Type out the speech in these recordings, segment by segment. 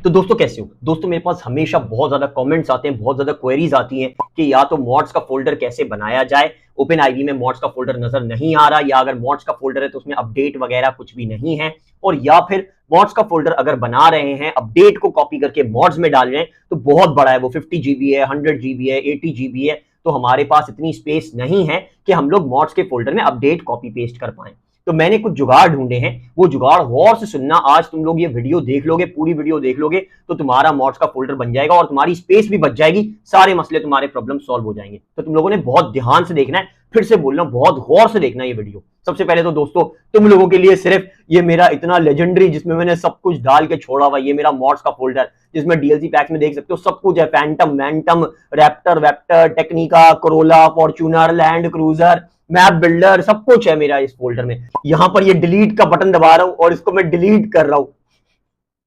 तो दोस्तों कैसे हो दोस्तों, मेरे पास हमेशा बहुत ज्यादा कमेंट्स आते हैं, बहुत ज्यादा क्वेरीज आती हैं कि या तो मॉड्स का फोल्डर कैसे बनाया जाए। ओपन आईवी में मॉड्स का फोल्डर नजर नहीं आ रहा, या अगर मॉड्स का फोल्डर है तो उसमें अपडेट वगैरह कुछ भी नहीं है, और या फिर मॉड्स का फोल्डर अगर बना रहे हैं अपडेट को कॉपी करके मॉड्स में डाल रहे हैं तो बहुत बड़ा है, वो 50 GB है, 100 GB है, 80 GB है, तो हमारे पास इतनी स्पेस नहीं है कि हम लोग मॉड्स के फोल्डर में अपडेट कॉपी पेस्ट कर पाए। तो मैंने कुछ जुगाड़ ढूंढे हैं, वो जुगाड़ गौर से सुनना। आज तुम लोग ये वीडियो देख लोगे, पूरी वीडियो देख लोगे तो तुम्हारा मॉड्स का फोल्डर बन जाएगा और तुम्हारी स्पेस भी बच जाएगी, सारे मसले तुम्हारे प्रॉब्लम सॉल्व हो जाएंगे। तो तुम लोगों ने बहुत ध्यान से देखना है, फिर से बोल रहा हूं, बहुत गौर से देखना ये वीडियो। सबसे पहले तो दोस्तों तुम लोगों के लिए सिर्फ ये मेरा इतना लेजेंडरी, जिसमें मैंने सब कुछ डाल के छोड़ा हुआ, ये मेरा मॉड्स का फोल्डर जिसमें डीएलसी पैक्स में देख सकते हो सब कुछ है, Phantom, Wantom, Raptor, Vector, Technica, Corolla, Fortuner, Land Cruiser, map builder, सब कुछ है मेरा इस फोल्डर में। यहां पर ये डिलीट का बटन दबा रहा हूं और इसको मैं डिलीट कर रहा हूं,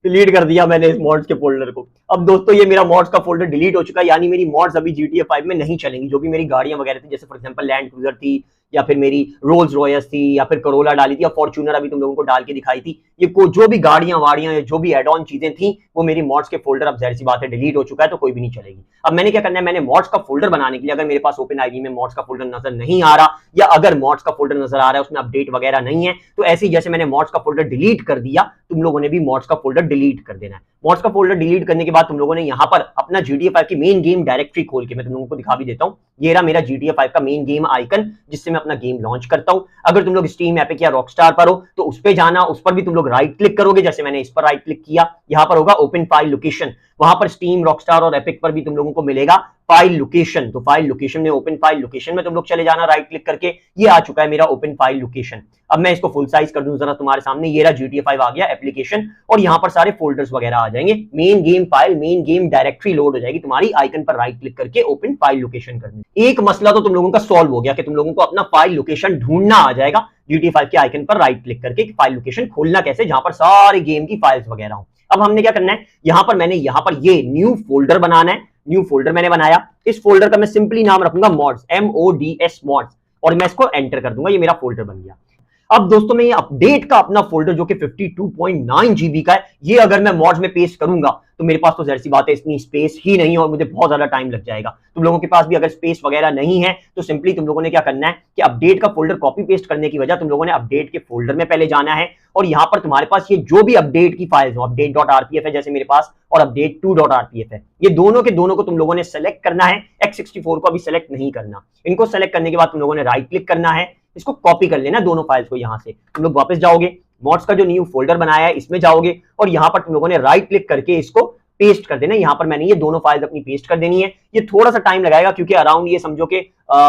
डिलीट कर दिया मैंने इस मॉड्स के फोल्डर को। अब दोस्तों ये मेरा मॉड्स का फोल्डर डिलीट हो चुका है, यानी मेरी मॉड्स अभी GTA 5 में नहीं चलेंगी। जो भी मेरी गाड़ियां वगैरह थी, जैसे फॉर एग्जांपल लैंड क्रूजर थी, या फिर मेरी रोल्स रॉयस थी, या फिर करोला डाली थी, या फॉर्च्यूनर अभी तुम लोगों को डाल के दिखाई थी, ये जो भी गाड़ियां वाड़ियां, जो भी एड ऑन चीजें थी, वो मेरी मॉड्स के फोल्डर अब जाहिर सी बात है डिलीट हो चुका है, तो कोई भी नहीं चलेगी। अब मैंने क्या करना है, मैंने मॉड्स का फोल्डर बनाने के लिए, अगर मेरे पास ओपन आईवी में मॉड्स का फोल्डर नजर नहीं आ रहा, या अगर मॉड्स का फोल्डर नजर आ रहा है उसमें अपडेट वगैरह नहीं है, तो ऐसे ही जैसे मैंने मॉड्स का फोल्डर डिलीट कर दिया, तुम लोगों ने भी मॉड्स का फोल्डर डिलीट कर देना है। मॉड्स का फोल्डर डिलीट करने के बाद तुम लोगों ने यहाँ पर अपना GTA 5 की मेन गेम डायरेक्टरी खोल के, मैं तुम लोगों को दिखा भी देता हूँ, ये रहा मेरा GTA 5 का मेन गेम आइकन, जिससे मैं अपना गेम लॉन्च करता हूँ। अगर तुम लोग स्टीम, एपिक या रॉकस्टार पर हो तो उस पर जाना, उस पर भी तुम लोग राइट क्लिक करोगे, जैसे मैंने इस पर राइट क्लिक किया, यहाँ पर होगा ओपन फाइल लोकेशन, वहां पर स्टीम, रॉकस्टार और एपिक पर भी तुम लोगों को मिलेगा फाइल लोकेशन। तो फाइल लोकेशन में, ओपन फाइल लोकेशन में तुम लोग चले जाना राइट क्लिक करके, ये आ चुका है मेरा ओपन फाइल लोकेशन। अब मैं इसको फुल साइज कर दूं जरा तुम्हारे सामने, ये रहा GTA 5 आ गया एप्लीकेशन, और यहाँ पर सारे फोल्डर्स वगैरह आ जाएंगे, main game file, main game directory load हो जाएगी तुम्हारी आइकन पर राइट क्लिक करके ओपन फाइल लोकेशन करने। एक मसला तो तुम लोगों का सॉल्व हो गया कि तुम लोगों को अपना फाइल लोकेशन ढूंढना आ जाएगा, GTA 5 के आइकन पर राइट क्लिक करके फाइल लोकेशन खोलना कैसे, जहां पर सारे गेम की फाइल्स वगैरह हो। अब हमने क्या करना है, यहां पर मैंने यहां पर ये न्यू फोल्डर बनाना है, न्यू फोल्डर मैंने बनाया, इस फोल्डर का मैं सिंपली नाम रखूंगा मॉड्स, MODS मॉड्स, और मैं इसको एंटर कर दूंगा, ये मेरा फोल्डर बन गया। अब दोस्तों मैं ये अपडेट का अपना फोल्डर जो कि 52.9 GB का है, ये अगर मैं मॉड्स में पेस्ट करूंगा तो मेरे पास तो जाहिर सी बात है इतनी स्पेस ही नहीं है और मुझे बहुत ज्यादा टाइम लग जाएगा। तुम लोगों के पास भी अगर स्पेस वगैरह नहीं है तो सिंपली तुम लोगों ने क्या करना है कि अपडेट का फोल्डर कॉपी पेस्ट करने की वजह तुम लोगों ने अपडेट के फोल्डर में पहले जाना है, और यहां पर तुम्हारे पास ये जो भी अपडेट की फाइल्स हो, update.rpf है जैसे मेरे पास, और update2.rpf है, ये दोनों के दोनों को तुम लोगों ने सेलेक्ट करना है। x64 को अभी सेलेक्ट नहीं करना। इनको सेलेक्ट करने के बाद तुम लोगों ने राइट क्लिक करना है, इसको कॉपी कर लेना दोनों फाइल्स को। यहां से तुम लोग वापस जाओगे, मॉड्स का जो न्यू फोल्डर बनाया है इसमें जाओगे, और यहां पर तुम लोगों ने राइट क्लिक करके इसको पेस्ट कर देना। यहां पर मैंने ये दोनों फाइल्स अपनी पेस्ट कर देनी है। ये थोड़ा सा टाइम लगाएगा क्योंकि अराउंड ये समझो कि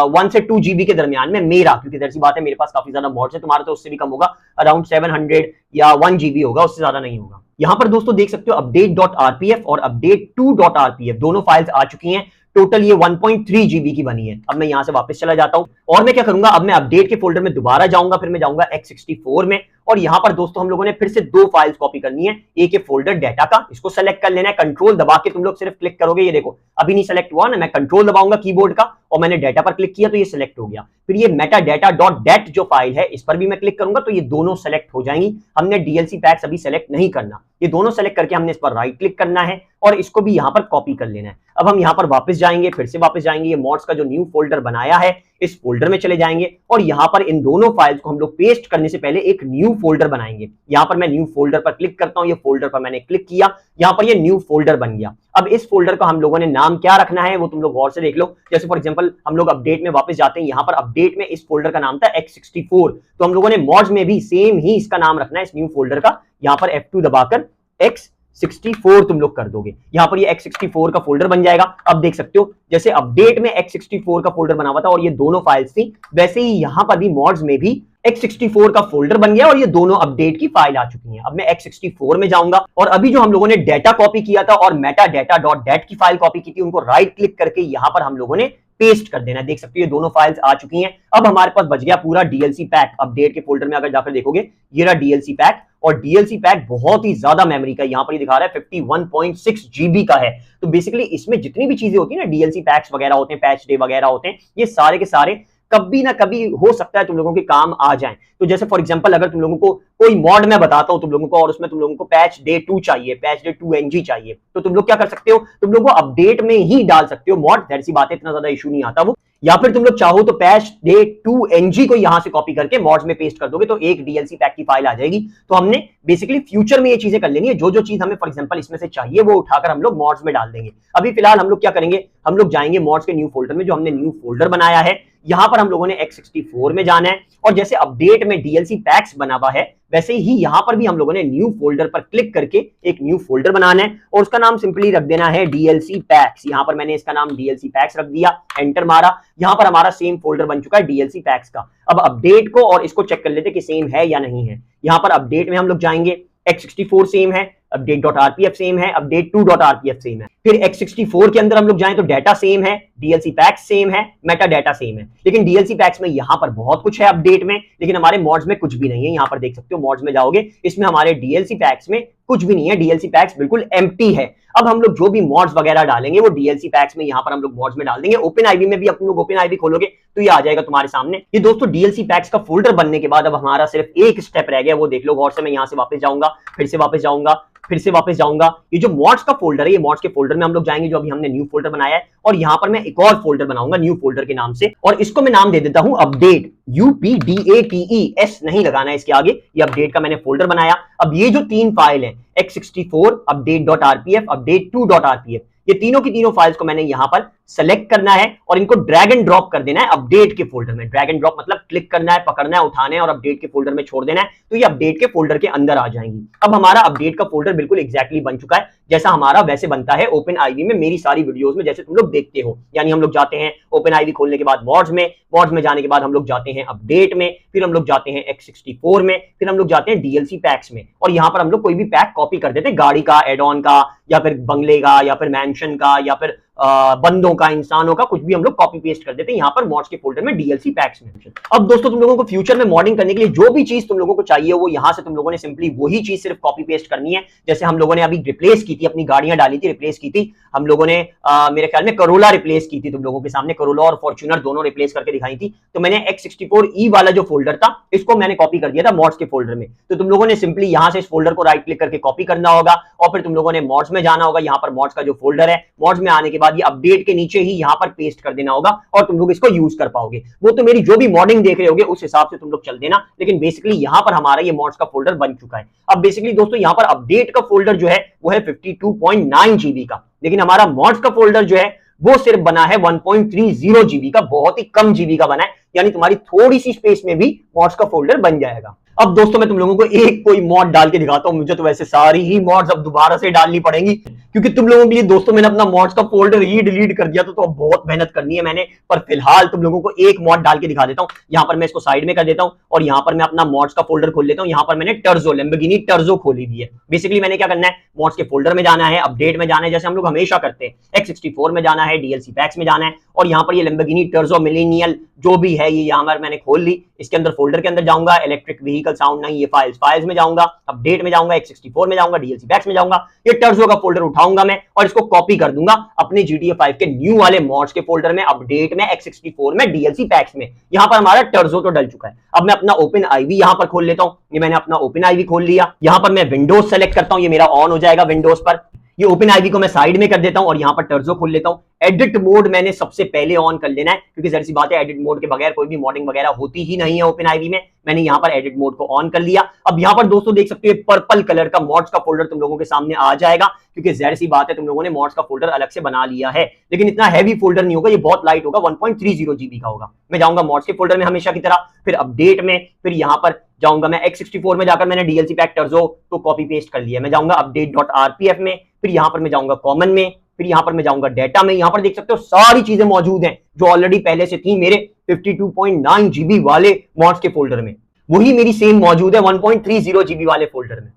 1 से 2 GB के दरमियान में मेरा, क्योंकि जैसी बात है मेरे पास काफी ज्यादा मॉड्स है, तुम्हारा तो उससे भी कम होगा, अराउंड 700 या 1 GB होगा, उससे ज्यादा नहीं होगा। यहां पर दोस्तों देख सकते हो update.rpf और update2.rpf दोनों फाइल्स आ चुकी हैं। टोटल ये 1.3 GB की बनी है। अब मैं यहां से वापस चला जाता हूं और मैं क्या करूंगा, अब मैं अपडेट के फोल्डर में दोबारा जाऊंगा, फिर मैं जाऊंगा x64 में, और यहां पर दोस्तों हम लोगों ने फिर से दो फाइल्स कॉपी करनी है। एक है फोल्डर डाटा का, इसको सेलेक्ट कर लेना है, कंट्रोल दबा के तुम लोग सिर्फ क्लिक करोगे, ये देखो अभी नहीं सेलेक्ट हुआ ना, मैं कंट्रोल दबाऊंगा कीबोर्ड का और मैंने डाटा पर क्लिक किया तो ये सिलेक्ट हो गया। फिर ये मेटा डाटा डॉट डेट जो फाइल है इस पर भी मैं क्लिक करूंगा तो ये दोनों सेलेक्ट हो जाएंगी। हमने डीएलसी पैक्स अभी सेलेक्ट नहीं करना, ये दोनों सेलेक्ट करके हमने इस पर राइट क्लिक करना है और इसको भी यहां पर कॉपी कर लेना है। अब हम यहां पर वापस जाएंगे, फिर से वापस जाएंगे, ये मॉड्स का जो न्यू फोल्डर बनाया है इस फोल्डर में चले जाएंगे और यहां पर इन दोनों फाइल्स को हम लोग पेस्ट करने से पहले एक न्यू फोल्डर बनाएंगे। यहां पर मैं न्यू फोल्डर पर क्लिक करता हूं, ये फोल्डर पर मैंने क्लिक किया, यहां पर ये न्यू फोल्डर बन गया। अब इस फोल्डर का हम लोगों ने नाम क्या रखना है वो तुम लोग गौर से देख लो। जैसे फॉर एग्जांपल हम लोग अपडेट में वापस जाते हैं, यहां पर अपडेट में इस फोल्डर का नाम था x64, तो हम लोगों ने मॉड्स में भी सेम ही इसका नाम रखना है इस न्यू फोल्डर का। यहां पर F2 दबाकर x64 तुम लोग कर दोगे, यहां पर ये x64 का फोल्डर बन जाएगा। अब देख सकते हो जैसे अपडेट में x64 का फोल्डर बना हुआ था और ये दोनों फाइल्स थी, वैसे ही यहां पर भी मॉड्स में भी x64 का फोल्डर बन गया और ये दोनों अपडेट की फाइल आ चुकी हैं। अब मैं x64 में जाऊंगा और अभी जो हम लोगों ने डाटा कॉपी किया था और मेटा डाटा डॉट डेट की फाइल कॉपी की थी, उनको राइट क्लिक करके यहां पर हम लोगों ने पेस्ट कर देना। देख सकते हो ये दोनों फाइल्स आ चुकी हैं। अब हमारे पास बच गया पूरा डीएलसी पैक। अपडेट के फोल्डर में अगर जाकर देखोगे ये रहा डीएलसी पैक, और डीएलसी पैक बहुत ही ज्यादा मेमोरी का, यहां पर ये दिखा रहा है 51.6 GB का है। तो बेसिकली इसमें जितनी भी चीजें होती है ना, डीएलसी पैक्स वगैरह होते हैं, पैच डे वगैरह होते हैं, ये सारे के सारे कभी ना कभी हो सकता है तुम लोगों के काम आ जाए। तो जैसे फॉर एग्जांपल अगर तुम लोगों को कोई मॉड मैं बताता हूं तुम लोगों को और उसमें तुम लोगों को पैच डे 2 चाहिए, पैच डे 2 NG चाहिए, तो तुम लोग क्या कर सकते हो, तुम लोग वो अपडेट में ही डाल सकते हो मॉड, दैट सी बात है, इतना ज्यादा इशू नहीं आता वो। या फिर तुम लोग चाहो तो पैच डे 2 NG को यहां से कॉपी करके मॉड्स में पेस्ट कर दोगे तो एक डीएलसी पैक की फाइल आ जाएगी। तो हमने बेसिकली फ्यूचर में ये चीजें कर लेनी है, जो जो चीज हमें फॉर एग्जांपल इसमें से चाहिए वो उठाकर हम लोग मॉड्स में डाल देंगे। अभी फिलहाल हम लोग क्या करेंगे, हम लोग जाएंगे मॉड्स के न्यू फोल्डर में, जो हमने न्यू फोल्डर बनाया है, यहां पर हम लोगों ने x64 में जाना है और जैसे अपडेट में डीएलसी पैक्स बना हुआ है वैसे ही यहां पर भी हम लोगों ने न्यू फोल्डर पर क्लिक करके एक न्यू फोल्डर बनाना है और उसका नाम सिंपली रख देना है डीएलसी पैक्स। यहां पर मैंने इसका नाम डीएलसी पैक्स रख दिया, एंटर मारा, यहां पर हमारा सेम फोल्डर बन चुका है डीएलसी पैक्स का। अब अपडेट को और इसको चेक कर लेते कि सेम है या नहीं है। यहां पर अपडेट में हम लोग जाएंगे, x64 सेम है, update.rpf सेम है, update2.rpf सेम है। फिर x64 के अंदर हम लोग जाएं तो डाटा सेम है, डीएलसी पैक्स सेम है, मेटा डाटा सेम है। लेकिन डीएलसी पैक्स में यहां पर बहुत कुछ है अपडेट में, लेकिन हमारे मॉड्स में कुछ भी नहीं है। यहां पर देख सकते हो मॉड्स में जाओगे, इसमें हमारे डीएलसी पैक्स में कुछ भी नहीं है, डीएलसी पैक्स बिल्कुल एम्प्टी है। अब हम लोग जो भी मॉड्स वगैरह डालेंगे वो डीएलसी पैक्स में यहां पर हम लोग मॉड्स में डाल देंगे। ओपन आईवी में भी अपन लोग ओपन आईवी खोलोगे तो ये आ जाएगा तुम्हारे सामने। ये दोस्तों डीएलसी पैक्स का फोल्डर बनने के बाद अब हमारा सिर्फ एक स्टेप रह गया, वो देख लो गौर से। मैं यहां से वापस जाऊंगा, फिर से वापस जाऊंगा, फिर से वापस जाऊंगा। ये जो मॉड्स का फोल्डर है, ये मॉड्स के फोल्डर में हम लोग जाएंगे जो अभी हमने न्यू फोल्डर बनाया है और यहां पर मैं एक और फोल्डर बनाऊंगा न्यू फोल्डर के नाम से और इसको मैं नाम दे देता हूं अपडेट, UPDATE, नहीं लगाना है इसके आगे। ये अपडेट का मैंने फोल्डर बनाया। अब ये जो तीन फाइल है x64, update.rpf, update2.rpf, ये तीनों की तीनों फाइल्स को मैंने यहां पर सेलेक्ट करना है और इनको ड्रैग एंड ड्रॉप कर देना है अपडेट के फोल्डर में। ड्रैग एंड ड्रॉप मतलब क्लिक करना है, पकड़ना है, उठाना है और अपडेट के फोल्डर में छोड़ देना है, तो ये अपडेट के फोल्डर के अंदर आ जाएंगी। अब हमारा अपडेट का फोल्डर बिल्कुल एग्जैक्टली बन चुका है जैसा हमारा वैसे बनता है ओपन आईवी में, मेरी सारी वीडियोस में जैसे तुम लोग देखते हो। यानी हम लोग जाते हैं ओपन आईवी खोलने के बाद मॉड्स में, मॉड्स में जाने के बाद हम लोग जाते हैं अपडेट में, फिर हम लोग जाते हैं x64 में, फिर हम लोग जाते हैं डीएलसी पैक्स में और यहां पर हम लोग कोई भी पैक कॉपी कर देते हैं, गाड़ी का, एड ऑन का, या फिर बंगले का, या फिर मैंशन का, या फिर बंदों का, इंसानों का, कुछ भी हम लोग कॉपी पेस्ट कर देते हैं यहां पर मॉड्स के फोल्डर में डीएलसी पैक्स में। अब दोस्तों तुम लोगों को फ्यूचर में मॉडिंग करने के लिए जो भी चीज तुम लोगों को चाहिए वो यहां से तुम लोगों ने सिंपली वही चीज सिर्फ कॉपी पेस्ट करनी है। जैसे हम लोगों ने अभी रिप्लेस की थी, अपनी गाड़ियां डाली थी, रिप्लेस की थी हम लोगों ने, मेरे ख्याल में करोला रिप्लेस की थी तुम लोगों के सामने, करोला और फॉर्च्यूनर दोनों रिप्लेस करके दिखाई थी। तो मैंने x64e वाला जो फोल्डर था इसको मैंने कॉपी कर दिया था मॉड्स के फोल्डर में। तो तुम लोगों ने सिंपली यहां से इस फोल्डर को राइट क्लिक करके कॉपी करना होगा और फिर तुम लोगों ने मॉड्स में जाना होगा। यहां पर मॉड्स का जो फोल्डर है, मॉड्स में आने के बाद ये अपडेट के नीचे ही यहां पर पेस्ट कर देना होगा और तुम लोग इसको यूज कर पाओगे। वो तो मेरी जो भी मॉडिंग देख रहे होगे उस हिसाब से तुम लोग चल देना, लेकिन बेसिकली यहां पर हमारा ये मॉड्स का फोल्डर बन चुका है। अब बेसिकली दोस्तों यहां पर अपडेट का फोल्डर जो है वो है 52.9 GB का, लेकिन हमारा मॉड्स का फोल्डर जो है वो सिर्फ बना है 1.30 GB का, बहुत ही कम जीबी का बना है। यानी तुम्हारी थोड़ी सी स्पेस में भी मॉड्स का फोल्डर बन जाएगा। अब दोस्तों मैं तुम लोगों को एक कोई मॉड डाल के दिखाता हूं। मुझे तो वैसे सारी ही मॉड्स अब दोबारा से डालनी पड़ेंगी क्योंकि तुम लोगों के लिए दोस्तों मैंने अपना मॉड्स का फोल्डर ही डिलीट कर दिया तो अब बहुत मेहनत करनी है मैंने। पर फिलहाल तुम लोगों को एक मॉड डाल के दिखा देता हूं। यहां पर मैं इसको साइड में कर देता हूं और यहां पर मैं अपना मॉड्स का फोल्डर खोल लेता हूं। यहां पर मैंने टर्जो, लैम्बोर्गिनी टर्जो खोली हुई है। बेसिकली मैंने क्या करना है, मॉड्स के फोल्डर में जाना है, अपडेट में जाना है जैसे हम लोग हमेशा करते हैं, x64 में जाना है, डीएलसी पैक्स में जाना है और यहां पर ये लैम्बोर्गिनी टर्जो मिलेनियल जो भी है ये यहां पर मैंने खोल ली। इसके अंदर फोल्डर के अंदर जाऊंगा, इलेक्ट्रिक व्हीकल साउंड नहीं, ये फाइल्स में जाऊंगा, अपडेट में जाऊंगा, x64 में जाऊंगा, डीएलसी पैक्स में जाऊंगा, ये टर्जो का फोल्डर उठाऊंगा मैं और इसको कॉपी कर दूंगा अपने GTA 5 के न्यू वाले मॉड्स के फोल्डर में, अपडेट में, x64 में, डीएलसी पैक्स में। यहां पर हमारा टर्जो तो डल चुका है। अब मैं अपना ओपन आईवी यहां पर खोल लेता हूं। ये मैंने अपना ओपन आईवी खोल लिया। यहां पर मैं विंडोज सेलेक्ट करता हूं, ये मेरा ऑन हो जाएगा विंडोज पर। ये ओपन आईवी को मैं साइड में कर देता हूं और यहां पर टर्जो खोल लेता हूं। एडिट मोड मैंने सबसे पहले ऑन कर लेना है क्योंकि जैसी बात है एडिट मोड के बगैर कोई भी मॉडिंग वगैरह होती ही नहीं है ओपन आईवी में। मैंने यहां पर एडिट मोड को ऑन कर लिया। अब यहां पर दोस्तों देख सकते हो पर्पल कलर का मॉड्स का फोल्डर तुम लोगों के सामने आ जाएगा क्योंकि जाहिर सी बात है तुम लोगों ने मॉड्स का फोल्डर अलग से बना लिया है, लेकिन इतना हैवी फोल्डर नहीं होगा, ये बहुत लाइट होगा, 1.30 GB का होगा। मैं जाऊंगा मॉड्स के फोल्डर में हमेशा की तरह, फिर अपडेट में, फिर यहां पर जाऊंगा मैं x64 में जाकर मैंने डीएलसी पैक टर्जो तो कॉपी पेस्ट कर लिया। मैं जाऊंगा update.rpf में, फिर यहां पर मैं जाऊंगा कॉमन में, फिर यहां पर मैं जाऊंगा डेटा में। यहां पर देख सकते हो सारी चीजें मौजूद हैं जो ऑलरेडी पहले से थी मेरे 52.9 GB वाले मॉड्स के फोल्डर में, वही मेरी सेम मौजूद है 1.30 GB वाले फोल्डर में।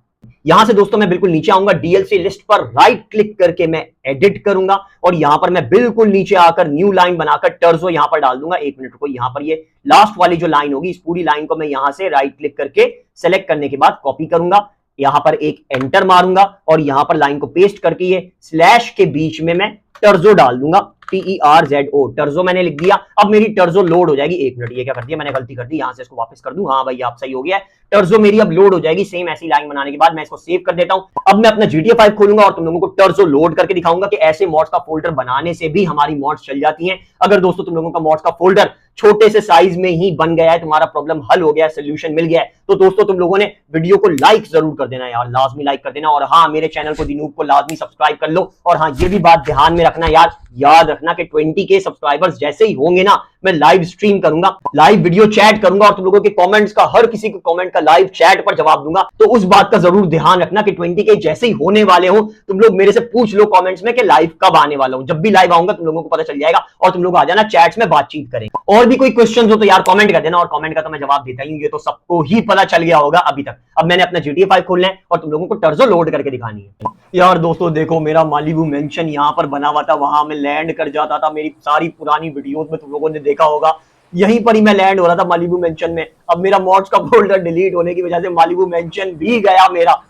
यहां से दोस्तों मैं बिल्कुल नीचे आऊंगा, डीएलसी लिस्ट पर राइट क्लिक करके मैं एडिट करूंगा और यहां पर मैं बिल्कुल नीचे आकर न्यू लाइन बनाकर टर्जो यहां पर डाल दूंगा। एक मिनट को, यहां पर ये लास्ट वाली जो लाइन होगी इस पूरी लाइन को मैं यहां से राइट क्लिक करके सेलेक्ट करने के बाद कॉपी करूंगा, यहां पर एक एंटर मारूंगा और यहां पर लाइन को पेस्ट करके ये स्लैश के बीच में मैं टर्जो डाल दूंगा TERZO, टर्जो मैंने लिख दिया। अब मेरी टर्जो लोड हो जाएगी। 1 मिनट, ये क्या कर दिया मैंने, गलती कर दी, यहां से इसको वापस कर दूं। हाँ भाई आप सही हो गया है, टर्जो मेरी अब लोड हो जाएगी। सेम ऐसी लाइन बनाने के बाद मैं इसको सेव कर देता हूं। अब मैं अपना GTA 5 खोलूंगा और तुम लोगों को टर्जो लोड करके दिखाऊंगा कि ऐसे मॉड्स का फोल्डर बनाने से भी हमारी मॉड्स चल जाती हैं। अगर दोस्तों तुम लोगों का मॉड्स का फोल्डर छोटे से साइज में ही बन गया है, तुम्हारा प्रॉब्लम हल हो गया है, सोल्यूशन मिल गया है, तो दोस्तों तुम लोगों ने वीडियो को लाइक जरूर कर देना यार, लाजमी लाइक कर देना। और हाँ, मेरे चैनल को दिनूब को लाजमी सब्सक्राइब कर लो। और हाँ, ये भी बात ध्यान में रखना यार, याद रखना कि 20K सब्सक्राइबर्स जैसे ही होंगे ना, मैं लाइव स्ट्रीम करूंगा, लाइव वीडियो चैट करूंगा और तुम लोगों के कमेंट्स का, हर किसी के कमेंट का लाइव चैट पर जवाब दूंगा। तो उस बात का जरूर ध्यान रखना कि 20K जैसे ही होने वाले हो, तुम लोग मेरे से पूछ लो कमेंट्स में कि लाइव कब आने वाला हूं। जब भी लाइव आऊंगा तुम लोगों को पता चल जाएगा और तुम लोग आ जाना, चैट्स में बातचीत करें। और भी कोई क्वेश्चन हो तो यार कमेंट कर देना, और कमेंट का तो मैं जवाब देता ही हूं, ये तो सबको ही पता चल गया होगा अभी तक। अब मैंने अपना GTA 5 खोलना है और तुम लोगों को टर्जो लोड करके दिखानी है। यार दोस्तों देखो, मेरा मालिबू मेंशन यहाँ पर बना हुआ था, वहां मैं लैंड कर जाता था। मेरी सारी पुरानी वीडियोस में तुम लोगों ने देखा होगा, यहीं पर ही मैं लैंड हो रहा था मालिबू मेंशन में। अब मेरा मॉड्स का फोल्डर डिलीट होने की वजह से मालिबू मेंशन भी गया मेरा,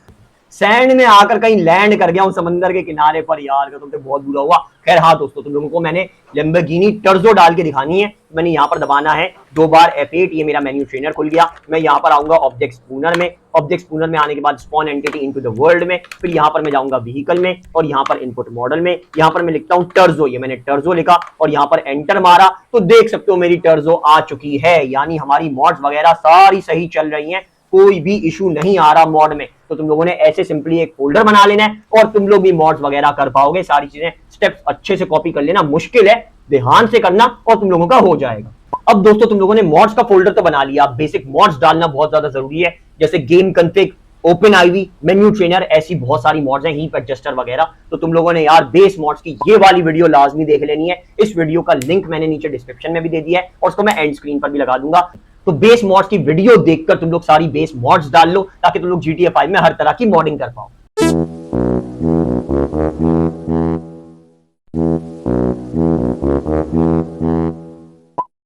सैंड में आकर कहीं लैंड कर गया हूं समंदर के किनारे पर। यार कसम से बहुत बुरा हुआ। खैर हाँ दोस्तों, तुम लोगों को मैंने लैम्बोर्गिनी टर्जो डाल के दिखानी है। मैंने यहाँ पर दबाना है 2 बार F8, ये मेरा मेन्यू ट्रेनर खुल गया। मैं यहाँ पर आऊंगा ऑब्जेक्ट स्पूनर में, ऑब्जेक्ट स्पूनर में आने के बाद spawn entity into the world में, फिर यहाँ पर मैं जाऊंगा व्हीकल में और यहाँ पर इनपुट मॉडल में, यहाँ पर मैं लिखता हूँ टर्जो, ये मैंने टर्जो लिखा और यहाँ पर एंटर मारा तो देख सकते हो मेरी टर्जो आ चुकी है। यानी हमारी मॉड्स वगैरह सारी सही चल रही हैं, कोई भी इशू नहीं आ रहा मॉड में। तो तुम लोगों ने ऐसे सिंपली एक फोल्डर बना लेना है और तुम लोग भी मॉड्स वगैरह कर पाओगे। सारी चीजें स्टेप्स अच्छे से कॉपी कर लेना, मुश्किल है, ध्यान से करना और तुम लोगों का हो जाएगा। अब दोस्तों तुम लोगों ने मॉड्स का फोल्डर तो बना लिया, बेसिक मॉड्स डालना बहुत ज्यादा जरूरी है, जैसे game config, open IV, menu trainer, ऐसी बहुत सारी मॉड्स हैं, हीप एडजस्टर वगैरह। तो तुम लोगों ने यार बेस मॉड्स की ये वाली वीडियो लाजमी देख लेनी है। इस वीडियो का लिंक मैंने नीचे डिस्क्रिप्शन में भी दे दिया है और उसको मैं एंड स्क्रीन पर भी लगा दूंगा। तो बेस मॉड्स की वीडियो देखकर तुम लोग सारी बेस मॉड्स डाल लो ताकि तुम लोग GTA 5 में हर तरह की मॉडिंग कर पाओ।